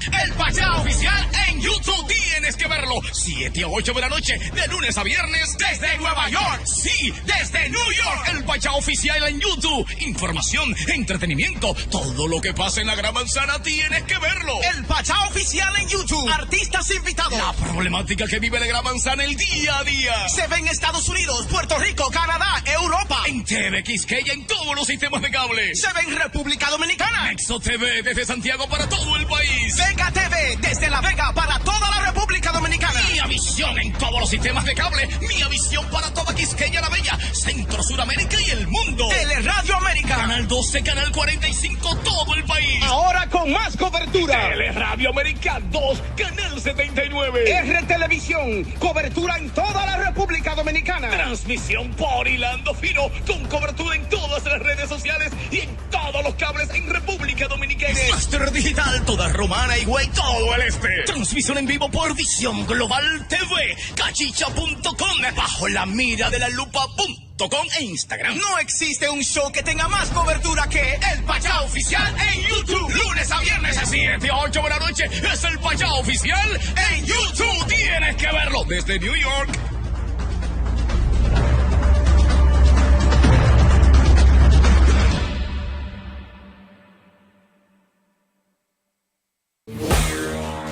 El Pachá Oficial en YouTube. Tienes que verlo. 7 a 8 de la noche, de lunes a viernes, desde Nueva York. Sí, desde New York. El Pachá Oficial en YouTube. Información, entretenimiento, todo lo que pasa en la Gran Manzana tienes que verlo. El Pachá Oficial en YouTube. Artistas invitados. La problemática que vive la Gran Manzana el día a día. Se ve en Estados Unidos, Puerto Rico, Canadá, Europa. En TV Quisqueya, en todos los sistemas de cable. Se ve en República Dominicana. Nexo TV desde Santiago para todo el país. Vega TV desde La Vega para toda la República Dominicana. Mía Visión en todos los sistemas de cable. Mía Visión para toda Quisqueya, La Bella, Centro, Suramérica y el mundo. Teleradio América. Canal 12, Canal 45, todo el país. Ahora con más cobertura. Teleradio América 2, Canal 79. R Televisión, cobertura en toda la República Dominicana. Transmisión por Hilando Fino, con cobertura en todas las redes sociales y en todos los cables en República Dominicana. Master Digital, toda Romana y Güey, todo el este. Transmisión en vivo por Visión Global TV, cachicha.com, bajo la mira de la lupa.com e Instagram. No existe un show que tenga más cobertura que el Pachá Oficial en YouTube. Lunes a viernes a 7 a 8 de la noche es el Pachá Oficial en YouTube. Tienes que verlo desde New York.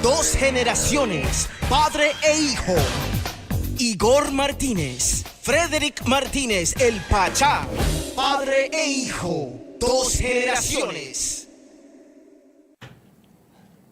Dos generaciones, padre e hijo. Igor Martínez, Frederick Martínez, el Pachá. Padre e hijo, dos generaciones.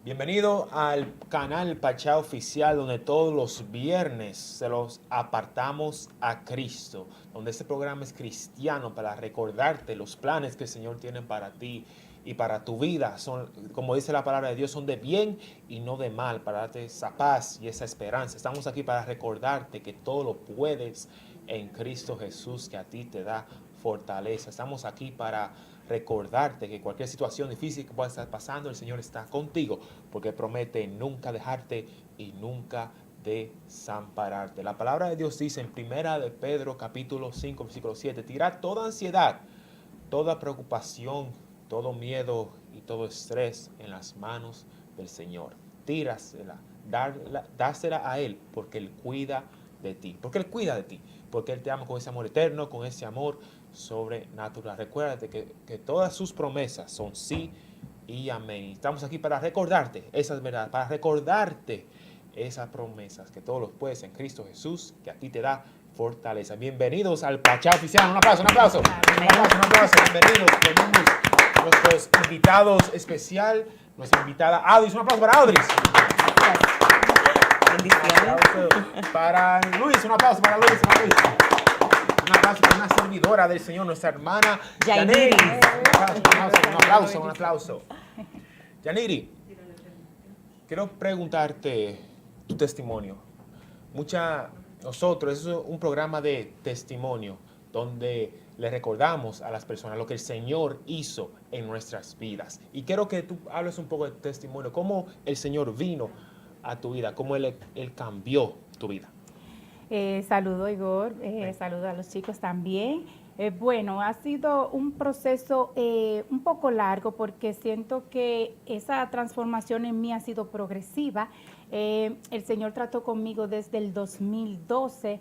Bienvenido al canal Pachá Oficial, donde todos los viernes se los apartamos a Cristo, donde este programa es cristiano para recordarte los planes que el Señor tiene para ti y para tu vida. Son, como dice la palabra de Dios, son de bien y no de mal, para darte esa paz y esa esperanza. Estamos aquí para recordarte que todo lo puedes en Cristo Jesús, que a ti te da fortaleza. Estamos aquí para recordarte que cualquier situación difícil que pueda estar pasando, el Señor está contigo, porque promete nunca dejarte y nunca desampararte. La palabra de Dios dice en 1 de Pedro capítulo 5 versículo 7: tirad toda ansiedad, toda preocupación, todo miedo y todo estrés en las manos del Señor. Tírasela, dásela a Él, porque Él cuida de ti. Porque Él cuida de ti. Porque Él te ama con ese amor eterno, con ese amor sobrenatural. Recuérdate que todas sus promesas son sí y amén. Estamos aquí para recordarte esas verdades, para recordarte esas promesas, que todos los puedes en Cristo Jesús, que a ti te da fortaleza. Bienvenidos al Pachá Oficial. Un aplauso, un aplauso. Un aplauso, un aplauso. Bienvenidos. Tenemos nuestros invitados especial, nuestra invitada Audris. Un aplauso para Audris. Un aplauso para Luis. Un aplauso para Luis. Un aplauso para una servidora del Señor, nuestra hermana Yaniri. Un aplauso. Yaniri, quiero preguntarte tu testimonio. Nosotros, es un programa de testimonio donde le recordamos a las personas lo que el Señor hizo en nuestras vidas. Y quiero que tú hables un poco de testimonio, cómo el Señor vino a tu vida, cómo Él cambió tu vida. Saludo, Igor, saludo a los chicos también. Bueno, ha sido un proceso un poco largo, porque siento que esa transformación en mí ha sido progresiva. El Señor trató conmigo desde el 2012.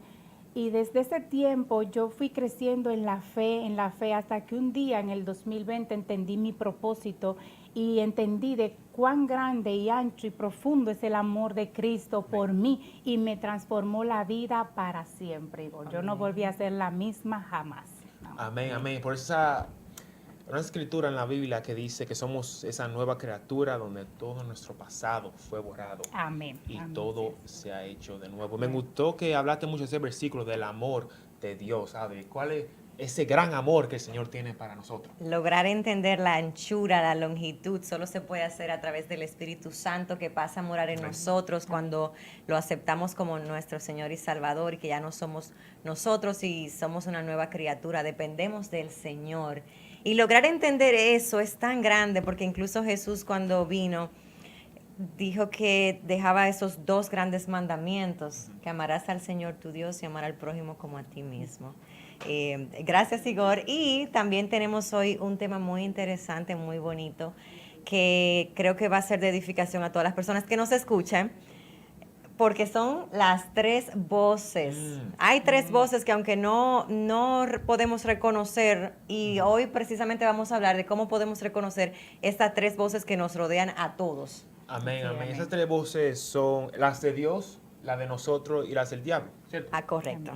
Y desde ese tiempo yo fui creciendo en la fe, hasta que un día en el 2020 entendí mi propósito y entendí de cuán grande y ancho y profundo es el amor de Cristo por mí, y me transformó la vida para siempre. Yo no volví a ser la misma jamás. Amén, amén. Por una escritura en la Biblia que dice que somos esa nueva criatura donde todo nuestro pasado fue borrado. Amén. Y amén, todo se ha hecho de nuevo. Me gustó que hablaste mucho de ese versículo del amor de Dios, ¿sabes? ¿Cuál es ese gran amor que el Señor tiene para nosotros? Lograr entender la anchura, la longitud, solo se puede hacer a través del Espíritu Santo, que pasa a morar en nosotros cuando lo aceptamos como nuestro Señor y Salvador, y que ya no somos nosotros y somos una nueva criatura, dependemos del Señor. Y lograr entender eso es tan grande, porque incluso Jesús, cuando vino, dijo que dejaba esos dos grandes mandamientos, que amarás al Señor tu Dios y amar al prójimo como a ti mismo. Gracias, Igor. Y también tenemos hoy un tema muy interesante, muy bonito, que creo que va a ser de edificación a todas las personas que nos escuchan, porque son las tres voces. Hay tres voces que aunque no podemos reconocer, y hoy precisamente vamos a hablar de cómo podemos reconocer estas tres voces que nos rodean a todos. Amén, Sí, amén. amén. Esas tres voces son las de Dios, las de nosotros y las del diablo, ¿cierto? Ah, correcto.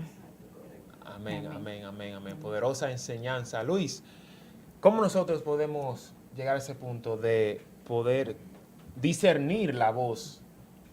Amén, amén, amén, amén. Poderosa enseñanza. Luis, ¿cómo nosotros podemos llegar a ese punto de poder discernir la voz?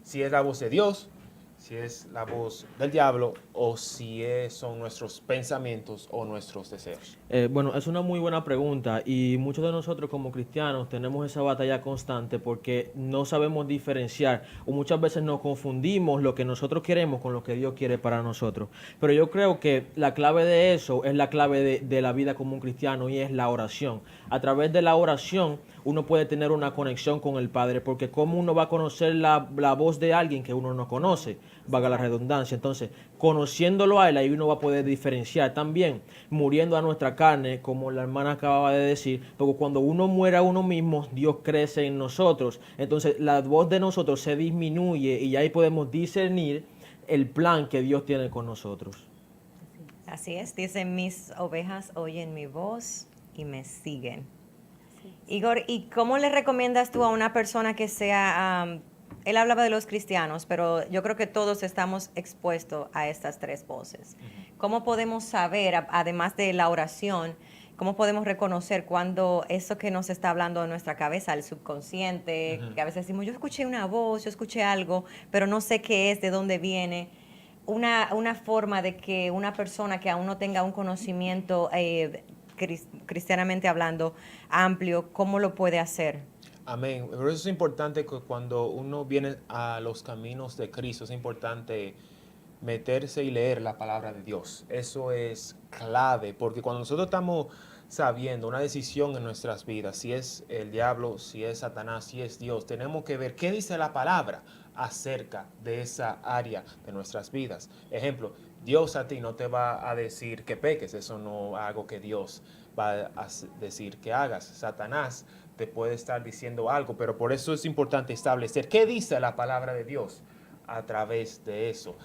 Si es la voz de Dios, si es la voz del diablo o si son nuestros pensamientos o nuestros deseos. Bueno, es una muy buena pregunta y muchos de nosotros como cristianos tenemos esa batalla constante porque no sabemos diferenciar o muchas veces nos confundimos lo que nosotros queremos con lo que Dios quiere para nosotros. Pero yo creo que la clave de eso es la clave de la vida como un cristiano y es la oración. A través de la oración uno puede tener una conexión con el Padre porque cómo uno va a conocer la voz de alguien que uno no conoce, valga la redundancia. Entonces, conociéndolo a él, ahí uno va a poder diferenciar también, muriendo a nuestra carne, como la hermana acababa de decir, porque cuando uno muere a uno mismo, Dios crece en nosotros. Entonces, la voz de nosotros se disminuye y ahí podemos discernir el plan que Dios tiene con nosotros. Así es, dice, mis ovejas oyen mi voz y me siguen. Igor, ¿y cómo le recomiendas tú a una persona que sea, él hablaba de los cristianos, pero yo creo que todos estamos expuestos a estas tres voces? ¿Cómo podemos saber, además de la oración, cómo podemos reconocer cuando eso que nos está hablando en nuestra cabeza, el subconsciente, que a veces decimos, yo escuché una voz, yo escuché algo, pero no sé qué es, de dónde viene? Una forma de que una persona que aún no tenga un conocimiento cristianamente hablando, amplio, ¿cómo lo puede hacer? Amén. Por eso es importante que cuando uno viene a los caminos de Cristo, es importante meterse y leer la palabra de Dios. Eso es clave, porque cuando nosotros estamos sabiendo una decisión en nuestras vidas, si es el diablo, si es Satanás, si es Dios, tenemos que ver qué dice la palabra acerca de esa área de nuestras vidas. Ejemplo, Dios a ti no te va a decir que peques, eso no es algo que Dios va a decir que hagas. Satanás te puede estar diciendo algo, pero por eso es importante establecer qué dice la palabra de Dios a través de eso.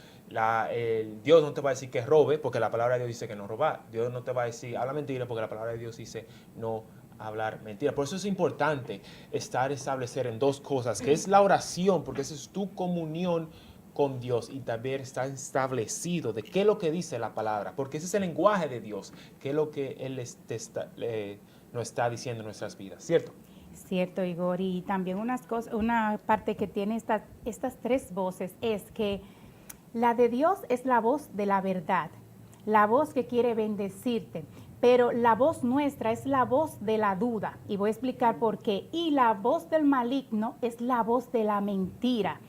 Dios no te va a decir que robe, porque la palabra de Dios dice que no robar. Dios no te va a decir habla mentira, porque la palabra de Dios dice no hablar mentira. Por eso es importante establecer en dos cosas, que es la oración, porque esa es tu comunión con Dios, y también está establecido de qué es lo que dice la palabra, porque ese es el lenguaje de Dios, qué es lo que Él nos está diciendo en nuestras vidas, ¿cierto? Cierto, Igor. Y también una parte que tiene estas tres voces es que la de Dios es la voz de la verdad, la voz que quiere bendecirte, pero la voz nuestra es la voz de la duda, y voy a explicar por qué. Y la voz del maligno es la voz de la mentira.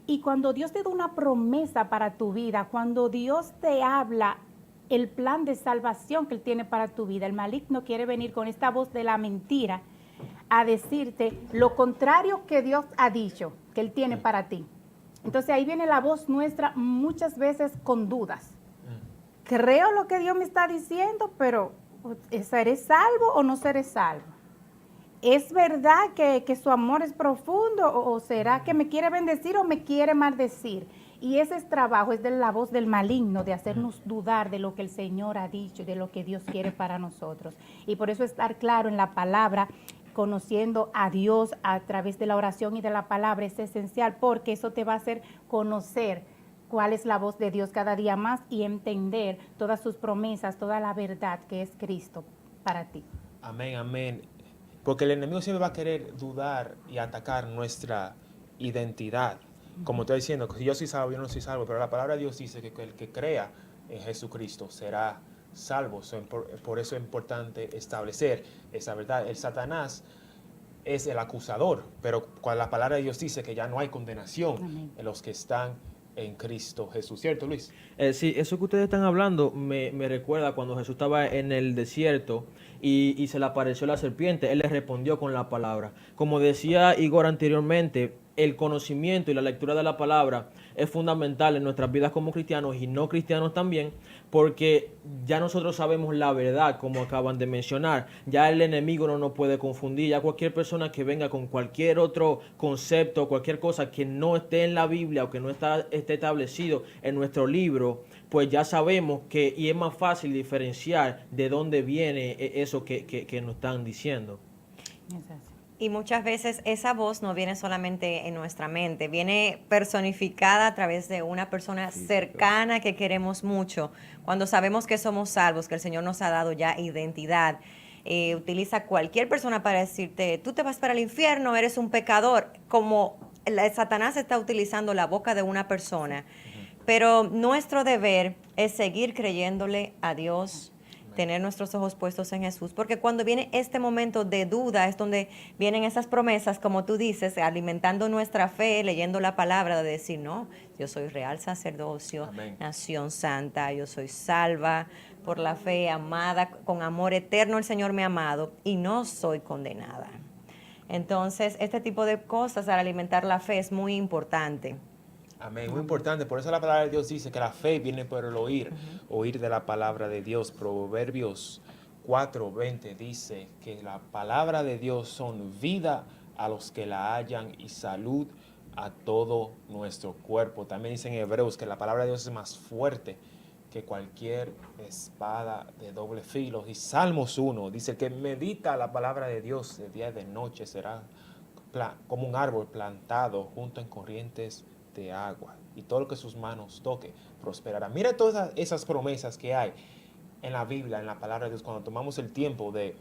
Y cuando Dios te da una promesa para tu vida, cuando Dios te habla el plan de salvación que Él tiene para tu vida, el maligno quiere venir con esta voz de la mentira a decirte lo contrario que Dios ha dicho, que Él tiene para ti. Entonces ahí viene la voz nuestra muchas veces con dudas. Creo lo que Dios me está diciendo, pero ¿seré salvo o no seré salvo? ¿Es verdad que su amor es profundo o será que me quiere bendecir o me quiere maldecir? Y ese es trabajo, es de la voz del maligno, de hacernos dudar de lo que el Señor ha dicho y de lo que Dios quiere para nosotros. Y por eso estar claro en la palabra, conociendo a Dios a través de la oración y de la palabra es esencial, porque eso te va a hacer conocer cuál es la voz de Dios cada día más y entender todas sus promesas, toda la verdad que es Cristo para ti. Amén, amén. Porque el enemigo siempre va a querer dudar y atacar nuestra identidad. Como estoy diciendo, que si yo soy salvo, yo no soy salvo, pero la palabra de Dios dice que el que crea en Jesucristo será salvo. Por eso es importante establecer esa verdad. El Satanás es el acusador, pero cuando la palabra de Dios dice que ya no hay condenación en los que están en Cristo Jesús. ¿Cierto, Luis? Sí, eso que ustedes están hablando me recuerda cuando Jesús estaba en el desierto y se le apareció la serpiente. Él le respondió con la palabra. Como decía Igor anteriormente, el conocimiento y la lectura de la palabra es fundamental en nuestras vidas como cristianos y no cristianos también, porque ya nosotros sabemos la verdad, como acaban de mencionar. Ya el enemigo no nos puede confundir. Ya cualquier persona que venga con cualquier otro concepto, cualquier cosa que no esté en la Biblia o que no esté establecido en nuestro libro, pues ya sabemos que, y es más fácil diferenciar de dónde viene eso que nos están diciendo. Exacto. Y muchas veces esa voz no viene solamente en nuestra mente, viene personificada a través de una persona cercana que queremos mucho. Cuando sabemos que somos salvos, que el Señor nos ha dado ya identidad, utiliza cualquier persona para decirte, tú te vas para el infierno, eres un pecador, como Satanás está utilizando la boca de una persona. Pero nuestro deber es seguir creyéndole a Dios, tener nuestros ojos puestos en Jesús, porque cuando viene este momento de duda es donde vienen esas promesas, como tú dices, alimentando nuestra fe, leyendo la palabra, de decir, no, yo soy real sacerdocio, Amén. nación santa, yo soy salva por la fe, amada, con amor eterno el Señor me ha amado y no soy condenada. Entonces, este tipo de cosas al alimentar la fe es muy importante. Amén, muy importante. Por eso la palabra de Dios dice que la fe viene por el oír, oír de la palabra de Dios. Proverbios 4:20 dice que la palabra de Dios son vida a los que la hallan y salud a todo nuestro cuerpo. También dice en Hebreos que la palabra de Dios es más fuerte que cualquier espada de doble filo. Y Salmos 1 dice que medita la palabra de Dios de día y de noche será como un árbol plantado junto en corrientes de agua, y todo lo que sus manos toque prosperará. Mira todas esas promesas que hay en la Biblia, en la palabra de Dios, cuando tomamos el tiempo de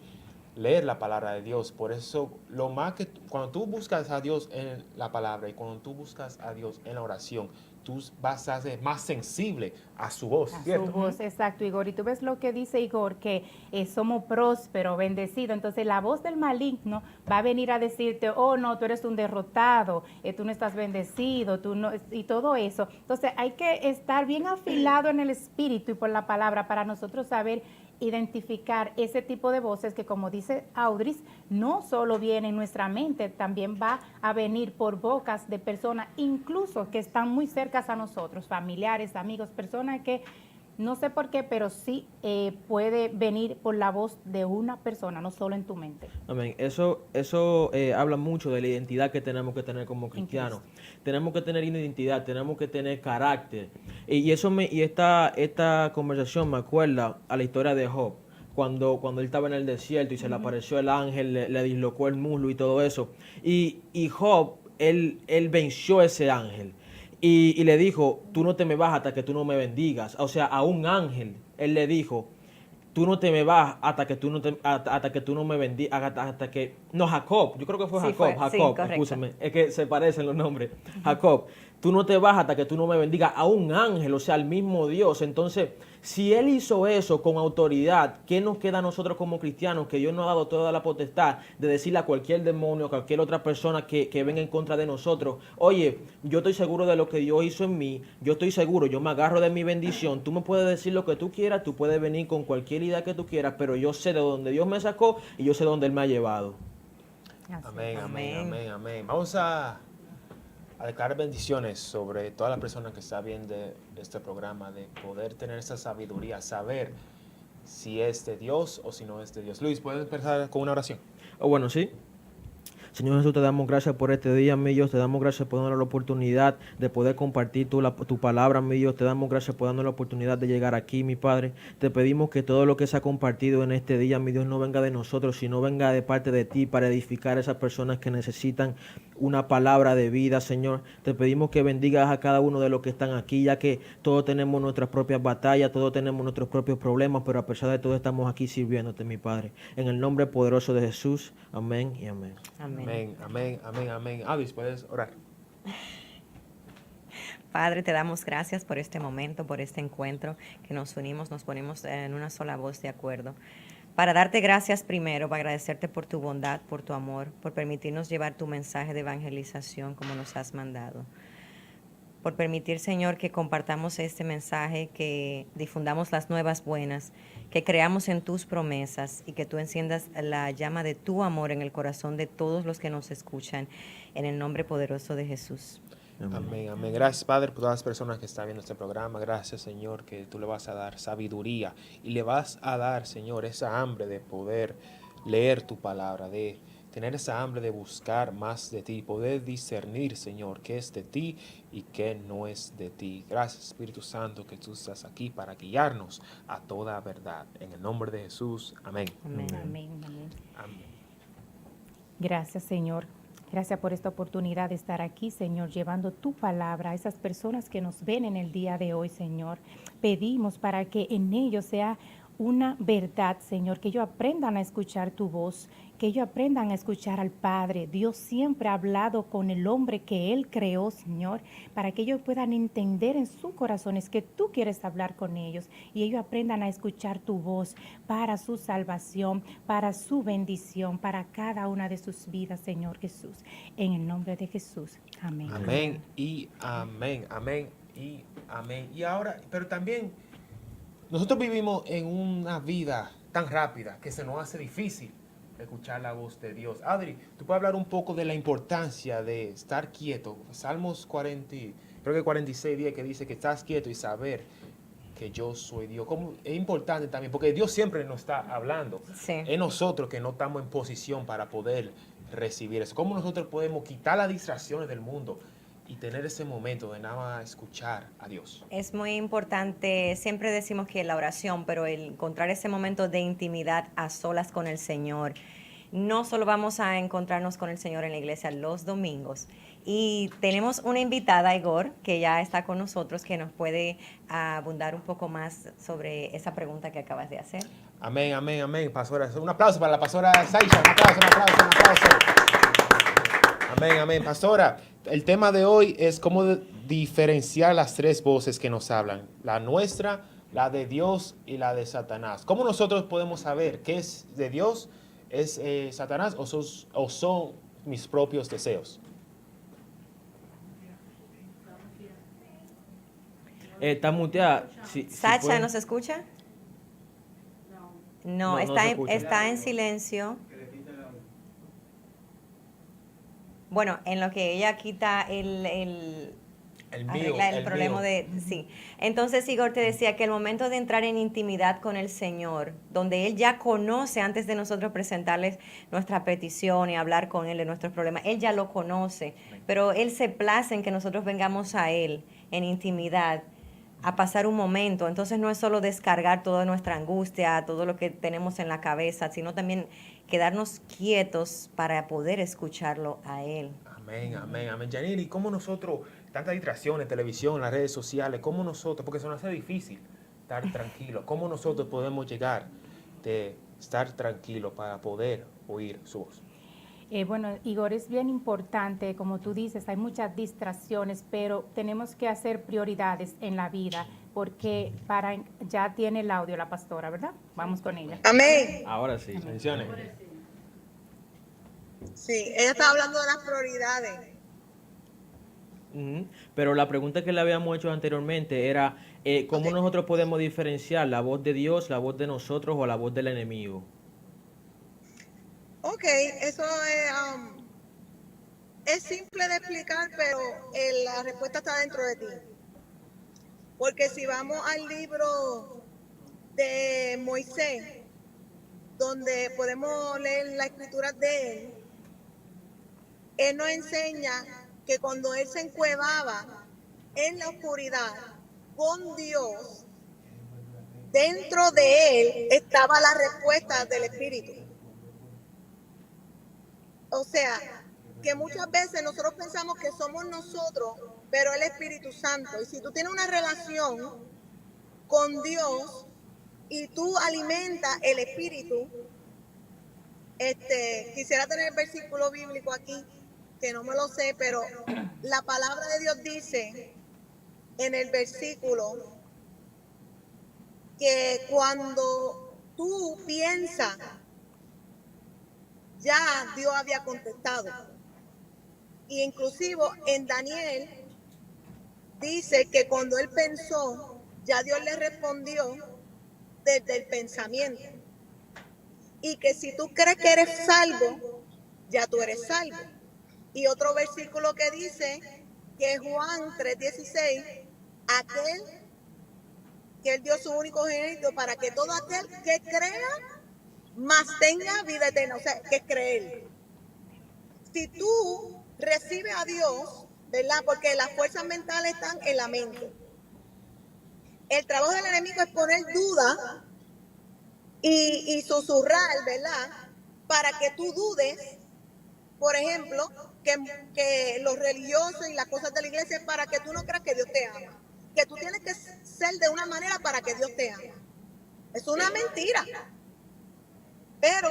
leer la palabra de Dios. Por eso, lo más que cuando tú buscas a Dios en la palabra y cuando tú buscas a Dios en la oración, tú vas a ser más sensible a su voz, A ¿cierto? su voz, exacto, Igor. Y tú ves lo que dice Igor, que somos prósperos, bendecidos. Entonces la voz del maligno va a venir a decirte, oh no, tú eres un derrotado, tú no estás bendecido, tú no, y todo eso. Entonces hay que estar bien afilado en el espíritu y por la palabra para nosotros saber identificar ese tipo de voces que, como dice Audris, no solo viene en nuestra mente, también va a venir por bocas de personas, incluso que están muy cerca a nosotros, familiares, amigos, personas que no sé por qué, pero sí puede venir por la voz de una persona, no solo en tu mente. Amén. Eso habla mucho de la identidad que tenemos que tener como cristianos. Tenemos que tener identidad, tenemos que tener carácter. Y esta conversación me acuerda a la historia de Job. Cuando él estaba en el desierto y se le apareció el ángel, le dislocó el muslo y todo eso. Y Job, él venció a ese ángel. Y le dijo, tú no te me vas hasta que tú no me bendigas. O sea, a un ángel, él le dijo, tú no te me vas hasta que tú no me bendigas, hasta que... No, Jacob, yo creo que fue Sí, Jacob, escúchame, es que se parecen los nombres. Jacob, tú no te vas hasta que tú no me bendigas, a un ángel, o sea, al mismo Dios. Entonces, si él hizo eso con autoridad, ¿qué nos queda a nosotros como cristianos? Que Dios nos ha dado toda la potestad de decirle a cualquier demonio, a cualquier otra persona que venga en contra de nosotros, oye, yo estoy seguro de lo que Dios hizo en mí, yo estoy seguro, yo me agarro de mi bendición, tú me puedes decir lo que tú quieras, tú puedes venir con cualquier idea que tú quieras, pero yo sé de dónde Dios me sacó y yo sé de dónde Él me ha llevado. Amén, amén, Amén. amén, amén. Vamos a declarar bendiciones sobre toda la persona que está viendo este programa, de poder tener esa sabiduría, saber si es de Dios o si no es de Dios. Luis, ¿puedes empezar con una oración? Bueno, sí. Señor Jesús, te damos gracias por este día, mi Dios. Te damos gracias por darnos la oportunidad de poder compartir tu palabra, mi Dios. Te damos gracias por darnos la oportunidad de llegar aquí, mi Padre. Te pedimos que todo lo que se ha compartido en este día, mi Dios, no venga de nosotros, sino venga de parte de ti para edificar a esas personas que necesitan una palabra de vida, Señor. Te pedimos que bendigas a cada uno de los que están aquí, ya que todos tenemos nuestras propias batallas, todos tenemos nuestros propios problemas, pero a pesar de todo estamos aquí sirviéndote, mi Padre. En el nombre poderoso de Jesús, amén y amén. Amén. Amén, amén, amén, amén. Luis, ¿puedes orar? Padre, te damos gracias por este momento, por este encuentro, que nos unimos, nos ponemos en una sola voz de acuerdo. Para darte gracias primero, para agradecerte por tu bondad, por tu amor, por permitirnos llevar tu mensaje de evangelización como nos has mandado. por permitir, Señor, que compartamos este mensaje, que difundamos las nuevas buenas, que creamos en tus promesas y que tú enciendas la llama de tu amor en el corazón de todos los que nos escuchan, en el nombre poderoso de Jesús. Amén, amén. Gracias, Padre, por todas las personas que están viendo este programa. Gracias, Señor, que tú le vas a dar sabiduría y le vas a dar, Señor, esa hambre de poder leer tu palabra, de tener esa hambre de buscar más de ti, poder discernir, Señor, qué es de ti y qué no es de ti. Gracias, Espíritu Santo, que tú estás aquí para guiarnos a toda verdad. En el nombre de Jesús, amén. Amén. Amén, amén. Amén. Gracias, Señor. Gracias por esta oportunidad de estar aquí, Señor, llevando tu palabra a esas personas que nos ven en el día de hoy, Señor. Pedimos para que en ellos sea una verdad, Señor, que ellos aprendan a escuchar tu voz, que ellos aprendan a escuchar al Padre. Dios siempre ha hablado con el hombre que Él creó, Señor, para que ellos puedan entender en sus corazones que tú quieres hablar con ellos y ellos aprendan a escuchar tu voz para su salvación, para su bendición, para cada una de sus vidas, Señor Jesús. En el nombre de Jesús. Amén. Amén y amén, amén y amén. Y ahora, pero también nosotros vivimos en una vida tan rápida que se nos hace difícil escuchar la voz de Dios. Adri, ¿tú puedes hablar un poco de la importancia de estar quieto? Salmos 40, creo que 46, 10, que dice que estás quieto y saber que yo soy Dios. ¿Cómo? Es importante también, porque Dios siempre nos está hablando. Sí. Es nosotros que no estamos en posición para poder recibir eso. ¿Cómo nosotros podemos quitar las distracciones del mundo y tener ese momento de nada más escuchar a Dios? Es muy importante, siempre decimos que la oración, pero el encontrar ese momento de intimidad a solas con el Señor. No solo vamos a encontrarnos con el Señor en la iglesia los domingos. Y tenemos una invitada, Igor, que ya está con nosotros, que nos puede abundar un poco más sobre esa pregunta que acabas de hacer. Amén, amén, amén, pastora. Un aplauso para la pastora Saisha. Un aplauso, un aplauso, un aplauso. Amén, amén. Pastora, el tema de hoy es cómo diferenciar las tres voces que nos hablan. La nuestra, la de Dios y la de Satanás. ¿Cómo nosotros podemos saber qué es de Dios, es Satanás o son mis propios deseos? Está muteada. Sacha, puede. ¿nos escucha? No, No, no está, se escucha. está en silencio. Bueno, en lo que ella quita arregla el problema de... Sí. Entonces, Igor te decía que el momento de entrar en intimidad con el Señor, donde Él ya conoce antes de nosotros presentarles nuestra petición y hablar con Él de nuestros problemas, Él ya lo conoce, pero Él se place en que nosotros vengamos a Él en intimidad a pasar un momento. Entonces no es solo descargar toda nuestra angustia, todo lo que tenemos en la cabeza, sino también quedarnos quietos para poder escucharlo a Él. Amén, amén, amén. Yaniri, ¿cómo nosotros, tantas distracciones, televisión, las redes sociales, cómo nosotros, porque se nos hace difícil estar tranquilos, cómo nosotros podemos llegar de estar tranquilos para poder oír su voz? Bueno, Igor, es bien importante, como tú dices, hay muchas distracciones, pero tenemos que hacer prioridades en la vida, porque ya tiene el audio la pastora, ¿verdad? Vamos con ella. Amén. Ahora sí. Bendiciones. Sí, ella estaba hablando de las prioridades. Ujú. Pero la pregunta que le habíamos hecho anteriormente era, ¿cómo nosotros podemos diferenciar la voz de Dios, la voz de nosotros o la voz del enemigo? Ok, eso es simple de explicar, pero la respuesta está dentro de ti. Porque si vamos al libro de Moisés, donde podemos leer las escrituras de él nos enseña que cuando él se encuevaba en la oscuridad con Dios, dentro de él estaba la respuesta del Espíritu. O sea, que muchas veces nosotros pensamos que somos nosotros, pero el Espíritu Santo. Y si tú tienes una relación con Dios y tú alimentas el Espíritu, quisiera tener el versículo bíblico aquí, que no me lo sé, pero la palabra de Dios dice en el versículo que cuando tú piensas, ya Dios había contestado. Y inclusive en Daniel dice que cuando él pensó, ya Dios le respondió desde el pensamiento. Y que si tú crees que eres salvo, ya tú eres salvo. Y otro versículo que dice que Juan 3:16, aquel que él dio su único genito para que todo aquel que crea más tenga vida eterna, o sea, que creer. Si tú recibes a Dios, ¿verdad? Porque las fuerzas mentales están en la mente. El trabajo del enemigo es poner duda y susurrar, ¿verdad? Para que tú dudes, por ejemplo, que los religiosos y las cosas de la iglesia es para que tú no creas que Dios te ama. Que tú tienes que ser de una manera para que Dios te ama. Es una mentira. Pero,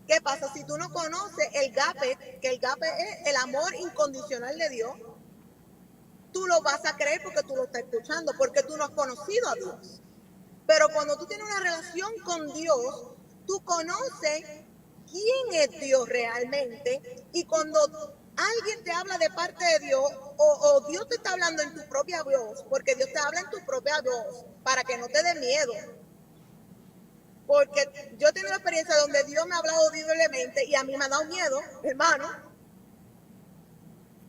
¿qué pasa? Si tú no conoces el agape, que el agape es el amor incondicional de Dios, tú lo vas a creer porque tú lo estás escuchando, porque tú no has conocido a Dios. Pero cuando tú tienes una relación con Dios, tú conoces quién es Dios realmente, y cuando alguien te habla de parte de Dios, o Dios te está hablando en tu propia voz, porque Dios te habla en tu propia voz, para que no te dé miedo. Porque yo he tenido experiencia donde Dios me ha hablado audiblemente y a mí me ha dado miedo, hermano.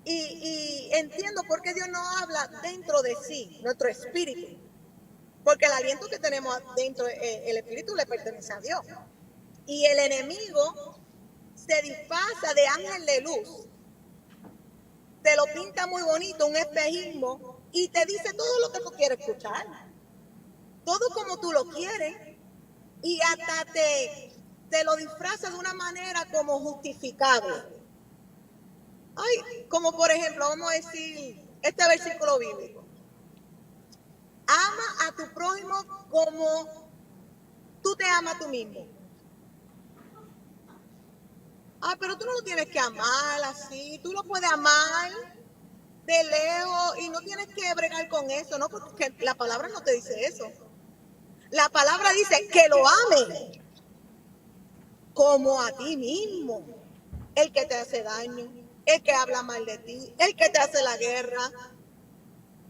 Y entiendo por qué Dios no habla dentro de sí, nuestro espíritu. Porque el aliento que tenemos dentro, el espíritu le pertenece a Dios. Y el enemigo se disfraza de ángel de luz. Te lo pinta muy bonito, un espejismo, y te dice todo lo que tú quieres escuchar. Todo como tú lo quieres. Y hasta te lo disfraza de una manera como justificable. Ay, como por ejemplo, vamos a decir este versículo bíblico. Ama a tu prójimo como tú te amas a tú mismo. Ah, pero tú no lo tienes que amar así, tú lo puedes amar de lejos y no tienes que bregar con eso, ¿no? Porque la palabra no te dice eso. La palabra dice que lo ames como a ti mismo. El que te hace daño, el que habla mal de ti, el que te hace la guerra.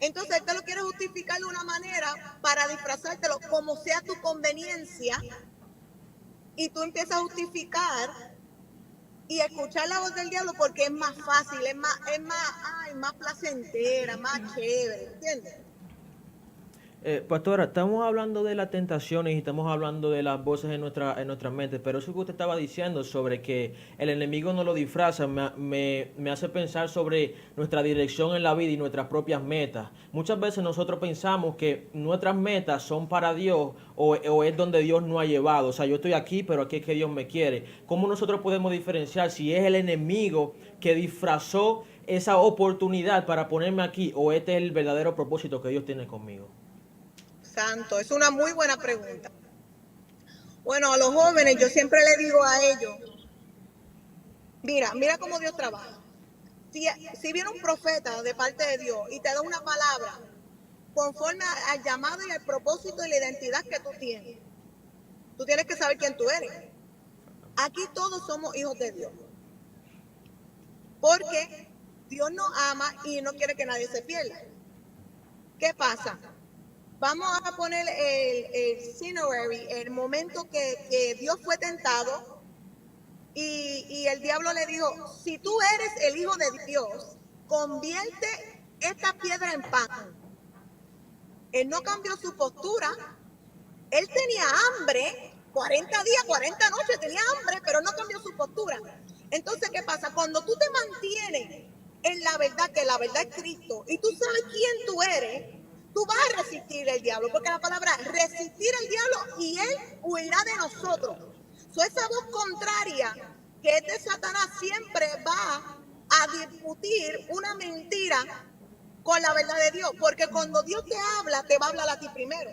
Entonces él te lo quiere justificar de una manera para disfrazártelo como sea tu conveniencia, y tú empiezas a justificar y escuchar la voz del diablo porque es más fácil, es más placentera, más chévere, ¿entiendes? Pastora, estamos hablando de las tentaciones y estamos hablando de las voces en nuestra mente, pero eso que usted estaba diciendo sobre que el enemigo no lo disfraza me hace pensar sobre nuestra dirección en la vida y nuestras propias metas. Muchas veces nosotros pensamos que nuestras metas son para Dios o es donde Dios nos ha llevado. O sea, yo estoy aquí, pero aquí es que Dios me quiere. ¿Cómo nosotros podemos diferenciar si es el enemigo que disfrazó esa oportunidad para ponerme aquí o este es el verdadero propósito que Dios tiene conmigo? Santo, es una muy buena pregunta. Bueno, a los jóvenes yo siempre le digo a ellos, mira cómo Dios trabaja. Si viene un profeta de parte de Dios y te da una palabra conforme al llamado y al propósito y la identidad que tú tienes que saber quién tú eres. Aquí todos somos hijos de Dios. Porque Dios nos ama y no quiere que nadie se pierda. ¿Qué pasa? Vamos a poner el scenario, el momento que Dios fue tentado y el diablo le dijo, si tú eres el hijo de Dios, convierte esta piedra en pan. Él no cambió su postura, él tenía hambre, 40 días, 40 noches tenía hambre, pero no cambió su postura. Entonces, ¿qué pasa? Cuando tú te mantienes en la verdad, que la verdad es Cristo, y tú sabes quién tú eres, tú vas a resistir al diablo, porque la palabra es resistir al diablo y él huirá de nosotros. Esa voz contraria que es de Satanás siempre va a discutir una mentira con la verdad de Dios, porque cuando Dios te va a hablar a ti primero.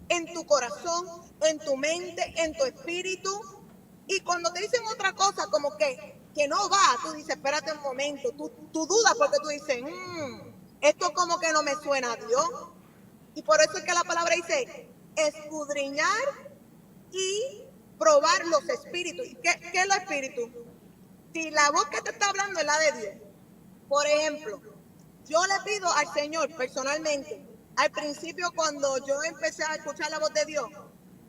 En tu corazón, en tu mente, en tu espíritu. Y cuando te dicen otra cosa como que no va, tú dices, espérate un momento, tú dudas porque tú dices, esto como que no me suena a Dios. Y por eso es que la palabra dice, escudriñar y probar los espíritus. ¿Qué es los espíritus? Si la voz que te está hablando es la de Dios, por ejemplo, Yo le pido al Señor personalmente, al principio cuando yo empecé a escuchar la voz de Dios,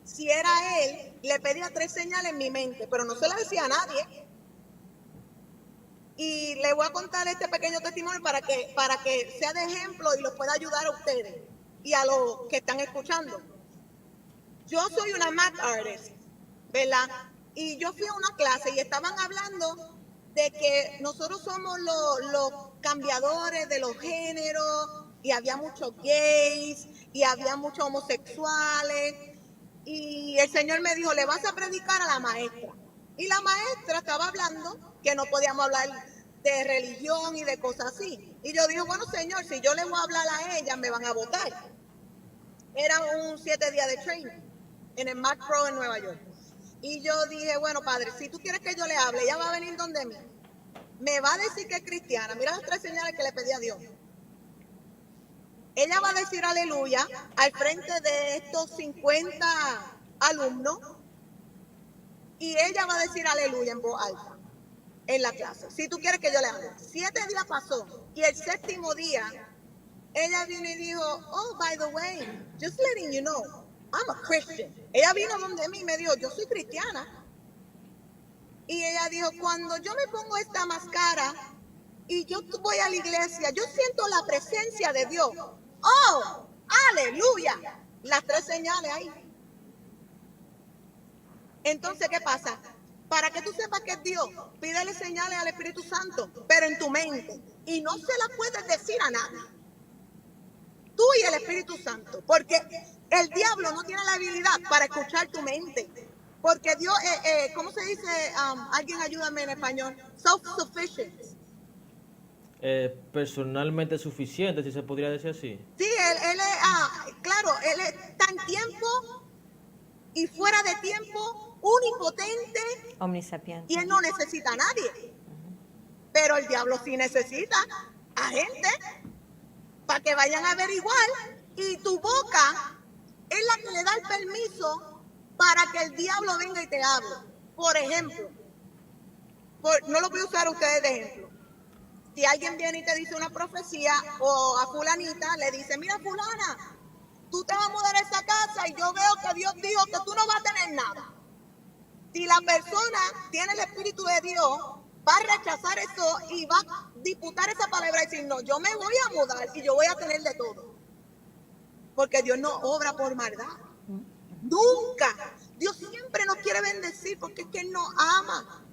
si era Él, le pedía 3 señales en mi mente, pero no se las decía a nadie. Y le voy a contar este pequeño testimonio para que sea de ejemplo y los pueda ayudar a ustedes y a los que están escuchando. Yo soy una Mac artist, ¿verdad? Y yo fui a una clase y estaban hablando de que nosotros somos los cambiadores de los géneros, y había muchos gays y había muchos homosexuales, y el Señor me dijo, le vas a predicar a la maestra. Y la maestra estaba hablando que no podíamos hablar de religión y de cosas así. Y yo dije, bueno, Señor, si yo le voy a hablar a ella, me van a votar. Era un 7 días de training en el Mac Pro en Nueva York. Y yo dije, bueno, Padre, si tú quieres que yo le hable, ella va a venir donde mí. Me va a decir que es cristiana. Mira las 3 señales que le pedí a Dios. Ella va a decir aleluya al frente de estos 50 alumnos. Y ella va a decir aleluya en voz alta en la clase. Si tú quieres que yo le hable. 7 días pasó. Y el 7º día, ella vino y dijo, oh, by the way, just letting you know, I'm a Christian. Ella vino donde mí y me dijo, yo soy cristiana. Y ella dijo, cuando yo me pongo esta máscara y yo voy a la iglesia, yo siento la presencia de Dios. ¡Oh! ¡Aleluya! Las 3 señales ahí. Entonces, ¿qué pasa? Para que tú sepas que es Dios, pídele señales al Espíritu Santo, pero en tu mente. Y no se las puedes decir a nadie. Tú y el Espíritu Santo. Porque el diablo no tiene la habilidad para escuchar tu mente. Porque Dios, ¿cómo se dice? Alguien ayúdame en español. Self-sufficient. Personalmente suficiente, si se podría decir así. Sí, él es, claro, él está en tiempo y fuera de tiempo, omnipotente. Omnisapiente. Y él no necesita a nadie. Pero el diablo sí necesita a gente para que vayan a averiguar. Y tu boca es la que le da el permiso para que el diablo venga y te hable. Por ejemplo, no lo voy a usar a ustedes de ejemplo. Si alguien viene y te dice una profecía, o a fulanita le dice, mira fulana, tú te vas a mudar a esa casa y yo veo que Dios dijo que tú no vas a tener nada. Si la persona tiene el Espíritu de Dios, va a rechazar eso y va a disputar esa palabra y decir, no, yo me voy a mudar y yo voy a tener de todo. Porque Dios no obra por maldad. Nunca. Dios siempre nos quiere bendecir porque es que Él nos ama.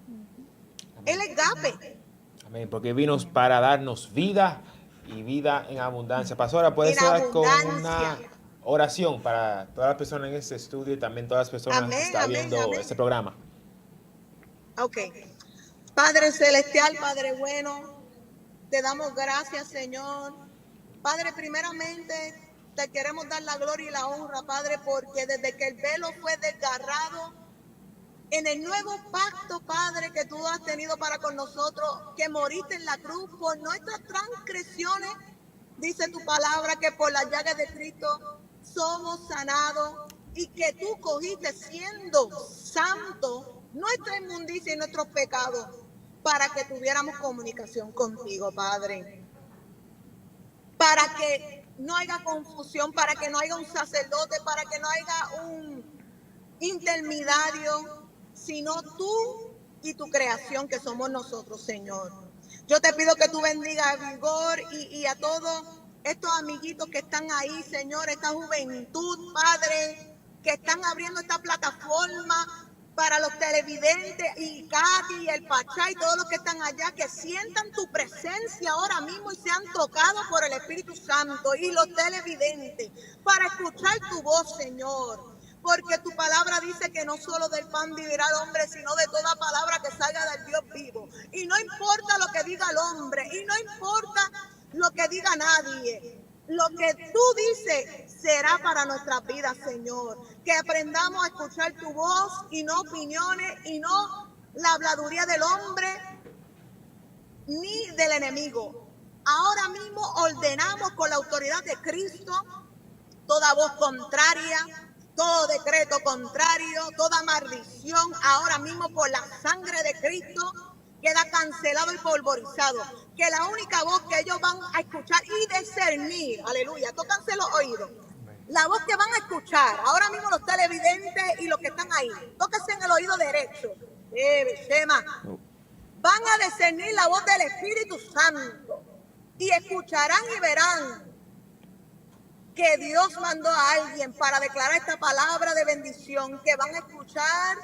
Él es agape. Amén, porque vino para darnos vida y vida en abundancia. Pastora, ¿puede ser con una oración para todas las personas en este estudio y también todas las personas que están viendo este programa? Ok. Padre Celestial, Padre bueno, te damos gracias, Señor. Padre, primeramente te queremos dar la gloria y la honra, Padre, porque desde que el velo fue desgarrado, en el nuevo pacto, Padre, que tú has tenido para con nosotros, que moriste en la cruz por nuestras transgresiones, dice tu palabra que por las llagas de Cristo somos sanados y que tú cogiste siendo santo nuestra inmundicia y nuestros pecados para que tuviéramos comunicación contigo, Padre. Para que no haya confusión, para que no haya un sacerdote, para que no haya un intermediario, sino tú y tu creación que somos nosotros, Señor. Yo te pido que tú bendigas a Vigor y a todos estos amiguitos que están ahí, Señor, esta juventud, Padre, que están abriendo esta plataforma para los televidentes y Katy y el Pachá y todos los que están allá, que sientan tu presencia ahora mismo y sean tocados por el Espíritu Santo y los televidentes para escuchar tu voz, Señor. Porque tu palabra dice que no solo del pan vivirá el hombre, sino de toda palabra que salga del Dios vivo. Y no importa lo que diga el hombre, y no importa lo que diga nadie. Lo que tú dices será para nuestras vidas, Señor. Que aprendamos a escuchar tu voz y no opiniones y no la habladuría del hombre ni del enemigo. Ahora mismo ordenamos con la autoridad de Cristo toda voz contraria, todo decreto contrario, toda maldición, ahora mismo por la sangre de Cristo, queda cancelado y polvorizado. Que la única voz que ellos van a escuchar y discernir, aleluya, tócanse los oídos. La voz que van a escuchar, ahora mismo los televidentes y los que están ahí, tóquense en el oído derecho. Shema. Van a discernir la voz del Espíritu Santo y escucharán y verán que Dios mandó a alguien para declarar esta palabra de bendición, que van a escuchar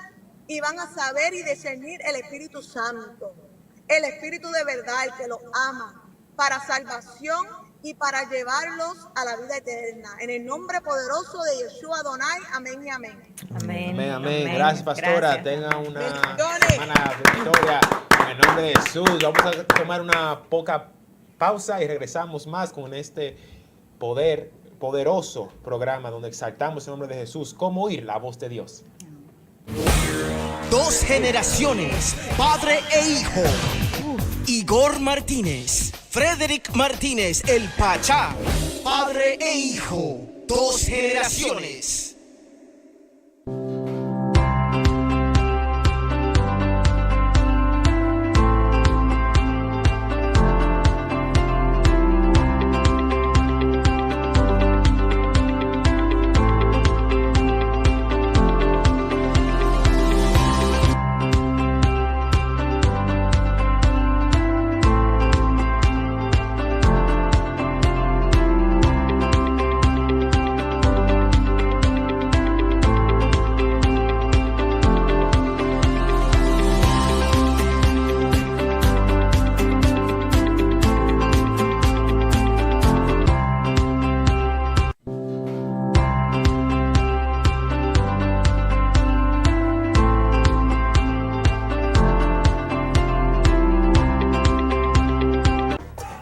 y van a saber y discernir el Espíritu Santo, el Espíritu de verdad, el que los ama, para salvación y para llevarlos a la vida eterna. En el nombre poderoso de Yeshua Adonai, amén y amén. Amén. Amén, amén. Gracias, pastora. Gracias. Tenga una Bendiciones. semana victoria en el nombre de Jesús. Vamos a tomar una poca pausa y regresamos más con este poderoso programa donde exaltamos el nombre de Jesús. ¿Cómo oír la voz de Dios? Dos generaciones, padre e hijo. Igor Martínez, Frederick Martínez, el Pachá. Padre e hijo, dos generaciones.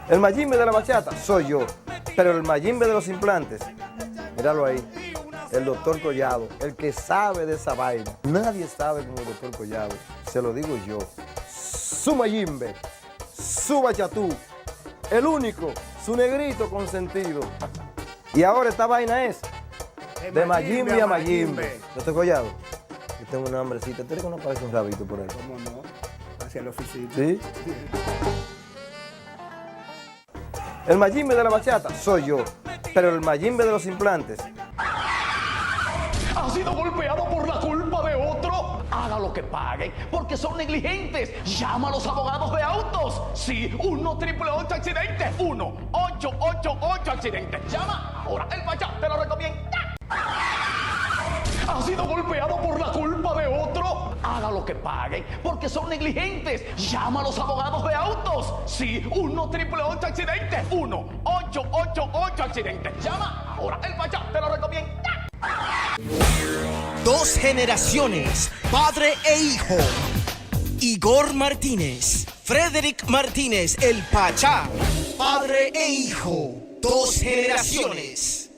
El Mayimbe de la bachata soy yo, pero el Mayimbe de los implantes, míralo ahí, el doctor Collado, el que sabe de esa vaina. Nadie sabe como el doctor Collado, se lo digo yo. Su Mayimbe, su bachatú, el único, su negrito consentido. Y ahora esta vaina es de Mayimbe a Mayimbe. Doctor Collado, yo tengo una hambrecita, ¿tú que no parece un rabito por ahí? ¿Cómo no? Hacia la oficina. ¿Sí? El Mayimbe de la bachata soy yo, pero el Mayimbe de los implantes. ¿Ha sido golpeado por la culpa de otro? Haga lo que pague, porque son negligentes. Llama a los abogados de autos. Sí, 1-888 accidente. 1-888 accidente. Llama ahora. El Pachá te lo recomienda. ¿Ha sido golpeado por la culpa de otro? Haga lo que pague, porque son negligentes. Llama a los abogados de autos. Sí, 1-888 accidente. 1-888 accidente. Llama ahora. El Pachá te lo recomienda. Dos generaciones, padre e hijo. Igor Martínez, Frederick Martínez, el Pachá. Padre e hijo, dos generaciones.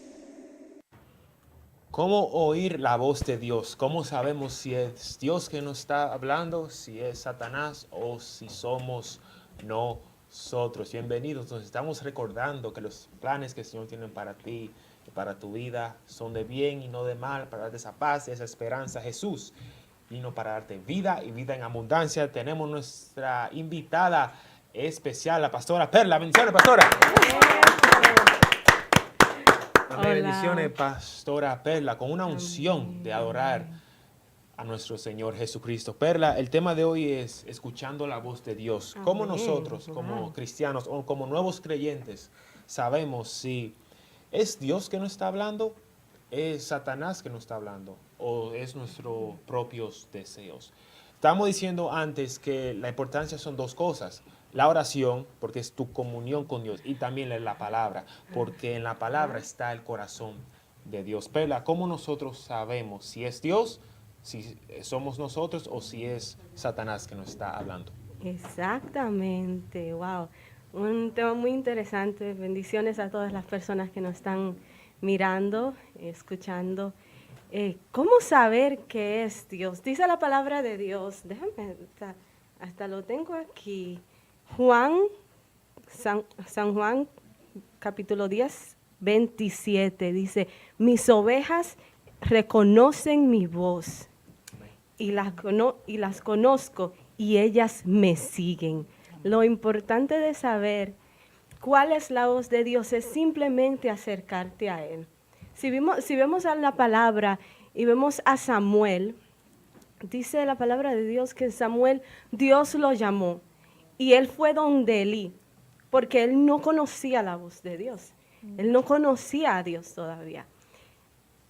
¿Cómo oír la voz de Dios? ¿Cómo sabemos si es Dios que nos está hablando, si es Satanás o si somos nosotros? Bienvenidos. Nos estamos recordando que los planes que el Señor tiene para ti y para tu vida son de bien y no de mal, para darte esa paz y esa esperanza. Jesús vino para darte vida y vida en abundancia. Tenemos nuestra invitada especial, la pastora Perla. Bendiciones, pastora. Amén. Bendiciones, pastora Perla, con una unción de adorar a nuestro Señor Jesucristo. Perla, el tema de hoy es escuchando la voz de Dios. ¿Cómo nosotros, como cristianos o como nuevos creyentes, sabemos si es Dios que nos está hablando, es Satanás que nos está hablando o es nuestros propios deseos? Estamos diciendo antes que la importancia son dos cosas. La oración, porque es tu comunión con Dios, y también la palabra, porque en la palabra está el corazón de Dios. Perla, ¿cómo nosotros sabemos si es Dios, si somos nosotros o si es Satanás que nos está hablando? Exactamente, wow. Un tema muy interesante. Bendiciones a todas las personas que nos están mirando, escuchando. ¿Cómo saber que es Dios? Dice la palabra de Dios. Déjame, hasta lo tengo aquí. San Juan, capítulo 10, 27, dice, mis ovejas reconocen mi voz y las conozco y ellas me siguen. Lo importante de saber cuál es la voz de Dios es simplemente acercarte a Él. Si vemos a la palabra y vemos a Samuel, dice la palabra de Dios que Samuel, Dios lo llamó y él fue donde Elí, porque él no conocía la voz de Dios. Él no conocía a Dios todavía.